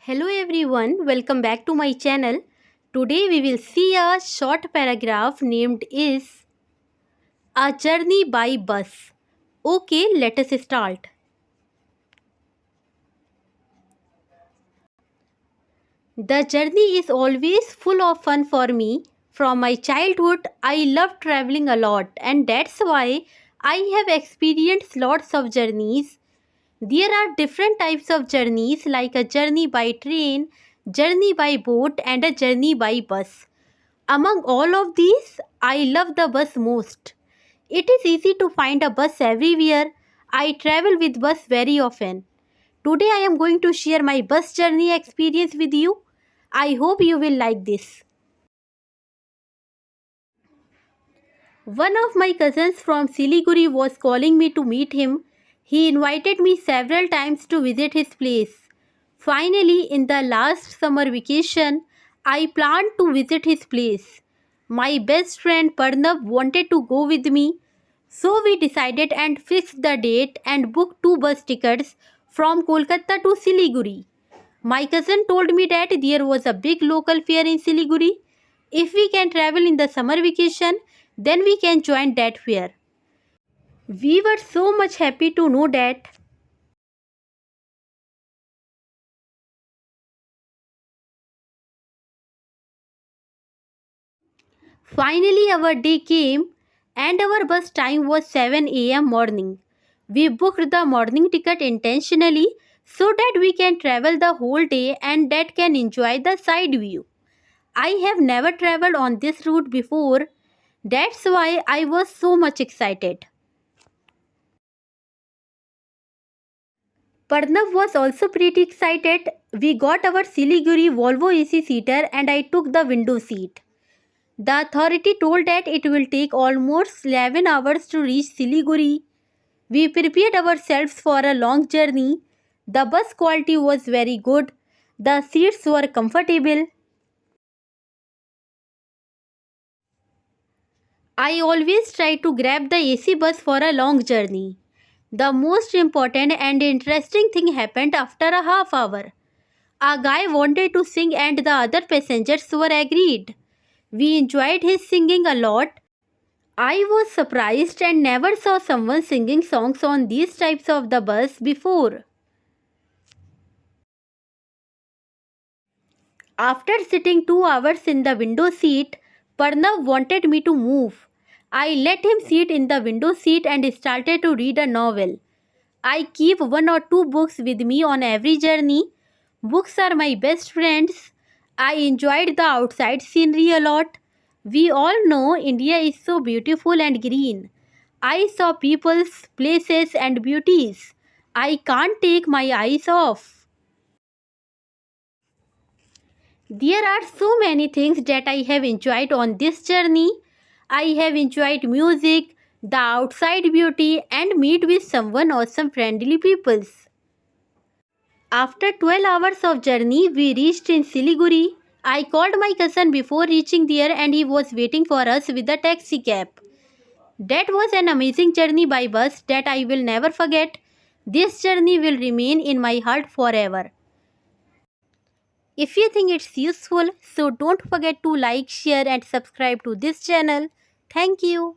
Hello everyone, welcome back to my channel. Today we will see a short paragraph named is A Journey by Bus. Okay, let us start. The journey is always full of fun for me. From my childhood, I love traveling a lot and that's why I have experienced lots of journeys. There are different types of journeys like a journey by train, journey by boat and a journey by bus. Among all of these, I love the bus most. It is easy to find a bus everywhere. I travel with bus very often. Today I am going to share my bus journey experience with you. I hope you will like this. One of my cousins from Siliguri was calling me to meet him. He invited me several times to visit his place. Finally, in the last summer vacation, I planned to visit his place. My best friend Parnav wanted to go with me, so we decided and fixed the date and booked two bus tickets from Kolkata to Siliguri. My cousin told me that there was a big local fair in Siliguri. If we can travel in the summer vacation, then we can join that fair. We were so much happy to know that. Finally, our day came and our bus time was 7 a.m. morning. We booked the morning ticket intentionally so that we can travel the whole day and that can enjoy the side view. I have never traveled on this route before. That's why I was so much excited. Parnav was also pretty excited. We got our Siliguri Volvo AC seater and I took the window seat. The authority told that it will take almost 11 hours to reach Siliguri. We prepared ourselves for a long journey. The bus quality was very good. The seats were comfortable. I always try to grab the AC bus for a long journey. The most important and interesting thing happened after a half hour. A guy wanted to sing and the other passengers were agreed. We enjoyed his singing a lot. I was surprised and never saw someone singing songs on these types of the bus before. After sitting 2 hours in the window seat, Parnav wanted me to move. I let him sit in the window seat and started to read a novel. I keep one or two books with me on every journey. Books are my best friends. I enjoyed the outside scenery a lot. We all know India is so beautiful and green. I saw peoples, places and beauties. I can't take my eyes off. There are so many things that I have enjoyed on this journey. I have enjoyed music, the outside beauty and meet with someone awesome friendly peoples. After 12 hours of journey, we reached in Siliguri. I called my cousin before reaching there and he was waiting for us with a taxi cab. That was an amazing journey by bus that I will never forget. This journey will remain in my heart forever. If you think it's useful, so don't forget to like, share and subscribe to this channel. Thank you.